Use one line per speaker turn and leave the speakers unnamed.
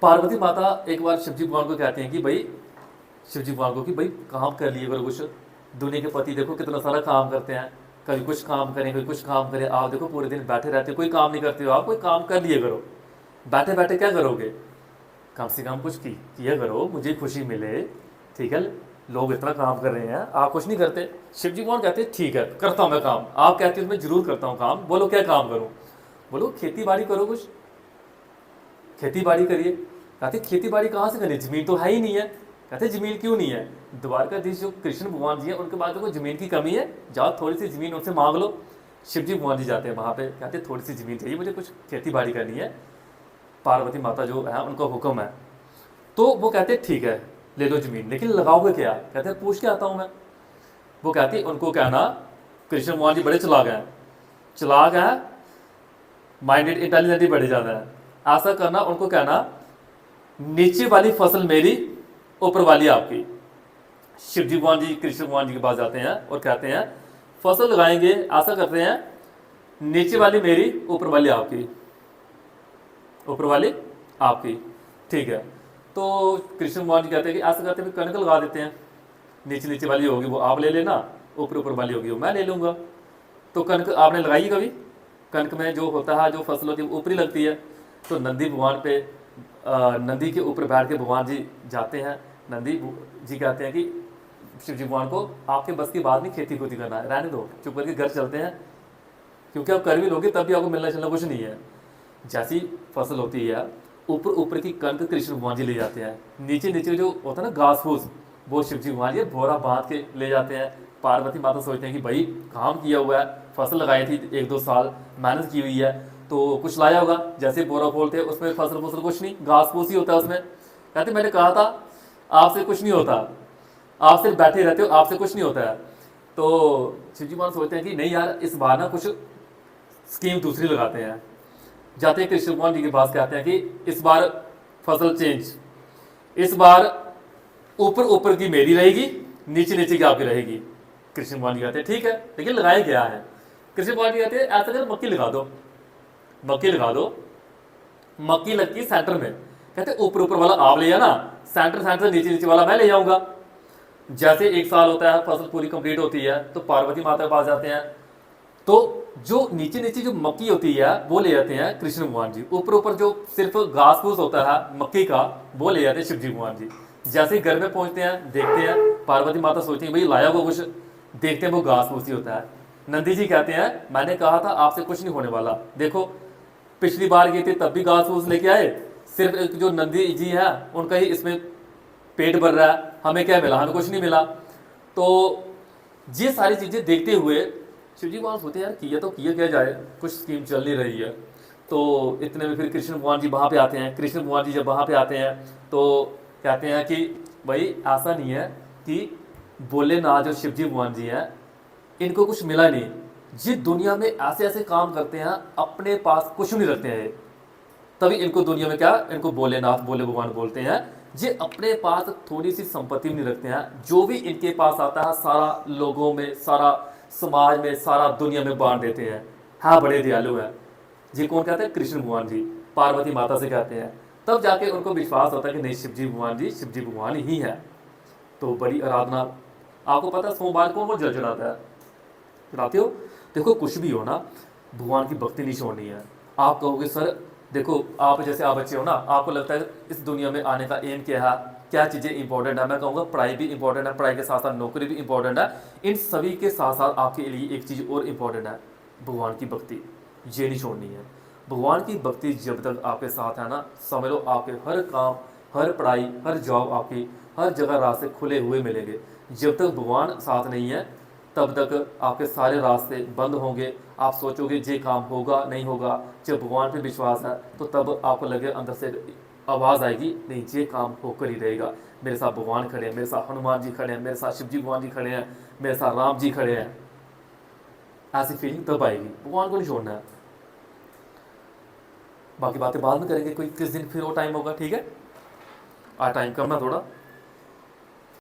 पार्वती माता एक बार शिवजी भगवान को कहते हैं कि भाई, शिवजी भगवान को कि भाई काम कर लिए करो कुछ। दुनिया के पति देखो कितना सारा काम करते हैं, कभी कुछ काम करें कभी कुछ काम करें, आप देखो पूरे दिन बैठे रहते हो, कोई काम नहीं करते हो, आप कोई काम कर लिए करो। बैठे बैठे क्या करोगे, कम से कम कुछ किया करो, मुझे खुशी मिले। ठीक है, लोग इतना काम कर रहे हैं, आप कुछ नहीं करते। शिव जी कौन कहते हैं ठीक है करता हूँ मैं काम, आप कहते हो मैं जरूर करता हूँ काम, बोलो क्या काम करूँ। बोलो खेती बाड़ी करो कुछ, खेती बाड़ी करिए। कहते खेती बाड़ी कहाँ से करिए, जमीन तो है ही नहीं है। कहते जमीन क्यों नहीं है, द्वारकाधीश जो कृष्ण भगवान जी है उनके पास देखो जमीन की कमी है, जाओ थोड़ी सी जमीन उनसे मांग लो। शिव जी भगवान जी जाते हैं वहाँ पे, कहते थोड़ी सी जमीन चाहिए मुझे, कुछ खेती बाड़ी करनी है। पार्वती माता जो है उनका हुक्म है, तो वो कहते ठीक है ले लो जमीन, लेकिन लगाओगे क्या। कहते हैं पूछ के आता हूँ मैं। वो कहती उनको कहना, कृष्ण भगवान जी बड़े चलाक हैं, चलाक हैं, माइंडेड इंटेलिजेंट ही बड़े ज़्यादा है। ऐसा करना, उनको कहना नीचे वाली फसल मेरी, ऊपर वाली आपकी। शिव जी भगवान जी कृष्ण भगवान जी के पास जाते हैं और कहते हैं फसल लगाएंगे, ऐसा करते हैं नीचे वाली मेरी, ऊपर वाली आपकी, ऊपर वाली आपकी। ठीक है, तो कृष्ण भगवान जी कहते हैं कि ऐसा करते हैं कणक लगा देते हैं, नीचे नीचे वाली होगी वो आप ले लेना, ऊपर ऊपर वाली होगी वो मैं ले लूँगा। तो कणक आपने लगाई है कभी, कणक में जो होता है जो फसल होती है वो ऊपरी लगती है। तो नंदी भगवान पे नंदी के ऊपर बैठ के भगवान जी जाते हैं। नंदी जी कहते हैं कि शिव जी भगवान को आपके बस की बात नहीं खेती खोती करना है, रहने दो, चुप करके घर चलते हैं, क्योंकि आप कर भी लोगे तब भी आपको मिलना चलना कुछ नहीं है। जैसी फसल होती है ऊपर ऊपर की कणक कृष्ण भगवान जी ले जाते हैं, नीचे नीचे जो होता है ना घास फूस, वो शिव जी भगवान जी बोरा बांध के ले जाते हैं। पार्वती माता सोचते हैं कि भाई काम किया हुआ है, फसल लगाई थी 1-2 साल मेहनत की हुई है, तो कुछ लाया होगा। जैसे बोरा खोलते हैं उसमें फसल फसल कुछ नहीं, घास फूस ही होता है उसमें। कहते मैंने कहा था आपसे कुछ नहीं होता, आप सिर्फ बैठे रहते हो, आपसे कुछ नहीं होता है। तो शिव जी भगवान सोचते हैं कि नहीं यार, इस बार ना कुछ स्कीम दूसरी लगाते हैं। जाते हैं कृष्ण भगवान जी के पास, कहते हैं कि इस बार फसल चेंज, इस बार ऊपर ऊपर की मेरी रहेगी, नीचे नीचे की आपकी रहेगी। कृष्ण भगवान जी कहते हैं ठीक है, लेकिन लगाए क्या है। कृष्ण भगवान जी कहते हैं ऐसा कर मक्की लगा दो, मक्की लगा दो, मक्की लगती है सेंटर में। कहते ऊपर ऊपर वाला आप ले आना, सेंटर सेंटर नीचे नीचे वाला मैं ले जाऊंगा। जैसे 1 साल होता है, फसल पूरी कंप्लीट होती है, तो पार्वती माता के पास जाते हैं, तो जो नीचे नीचे जो मक्की होती है वो ले जाते हैं कृष्ण भगवान जी, ऊपर ऊपर जो सिर्फ घास फूस होता है मक्की का वो ले जाते हैं शिव जी भगवान जी। जैसे ही घर में पहुंचते हैं देखते हैं, पार्वती माता सोचती है भाई लाया होगा कुछ, देखते हैं वो घास फूस ही होता है। नंदी जी कहते हैं मैंने कहा था आपसे कुछ नहीं होने वाला, देखो पिछली बार गए थे तब भी घास फूस लेके आए, सिर्फ एक जो नंदी जी है उनका ही इसमें पेट भर रहा है, हमें क्या मिला, हमें कुछ नहीं मिला। तो ये सारी चीज़ें देखते हुए शिव जी भगवान सोचते हैं यार किया तो किया क्या जाए, कुछ स्कीम चल नहीं रही है। तो इतने में फिर कृष्ण भगवान जी वहाँ पे आते हैं। कृष्ण भगवान जी जब वहाँ पे आते हैं तो कहते हैं कि भाई ऐसा नहीं है कि भोलेनाथ जो शिव जी भगवान जी हैं इनको कुछ मिला नहीं, ये दुनिया में ऐसे ऐसे काम करते हैं, अपने पास कुछ नहीं रखते हैं, तभी इनको दुनिया में क्या, इनको भोलेनाथ भोले भगवान बोलते हैं। ये अपने पास थोड़ी सी संपत्ति भी नहीं रखते हैं, जो भी इनके पास आता है सारा लोगों में, सारा समाज में, सारा दुनिया में बांट देते हैं। हाँ बड़े दयालु हैं। जी कौन कहते हैं, कृष्ण भगवान जी पार्वती माता से कहते हैं। तब जाके उनको विश्वास होता है कि नहीं शिव जी भगवान जी शिव जी भगवान ही है। तो बड़ी आराधना, आपको पता है सोमवार को वो जल चढ़ाता है, चढ़ाते हो। देखो कुछ भी हो ना, भगवान की भक्ति नहीं छोड़नी है। आप कहोगे सर देखो आप जैसे आप बच्चे हो ना, आपको लगता है इस दुनिया में आने का एम क्या है, क्या चीज़ें इंपॉर्टेंट है। मैं कहूँगा पढ़ाई भी इंपॉर्टेंट है, पढ़ाई के साथ साथ नौकरी भी इंपॉर्टेंट है। इन सभी के साथ साथ आपके लिए एक चीज़ और इंपॉर्टेंट है, भगवान की भक्ति, ये नहीं छोड़नी है। भगवान की भक्ति जब तक आपके साथ है ना, समझ लो आपके हर काम, हर पढ़ाई, हर जॉब, आपकी हर जगह रास्ते खुले हुए मिलेंगे। जब तक भगवान साथ नहीं है तब तक आपके सारे रास्ते बंद होंगे। आप सोचोगे ये काम होगा नहीं होगा। जब भगवान पे विश्वास है तो तब आपको लगे अंदर से आवाज़ आएगी नहीं ये काम होकर ही रहेगा, मेरे साथ भगवान खड़े हैं, मेरे साथ हनुमान जी खड़े हैं, मेरे साथ शिव जी भगवान जी खड़े हैं, मेरे साथ राम जी खड़े हैं। ऐसी फीलिंग तब आएगी, भगवान को नहीं छोड़ना है। बाकी बातें बाद में करेंगे, कोई किस दिन फिर वो टाइम होगा, ठीक है। आज टाइम कम है थोड़ा।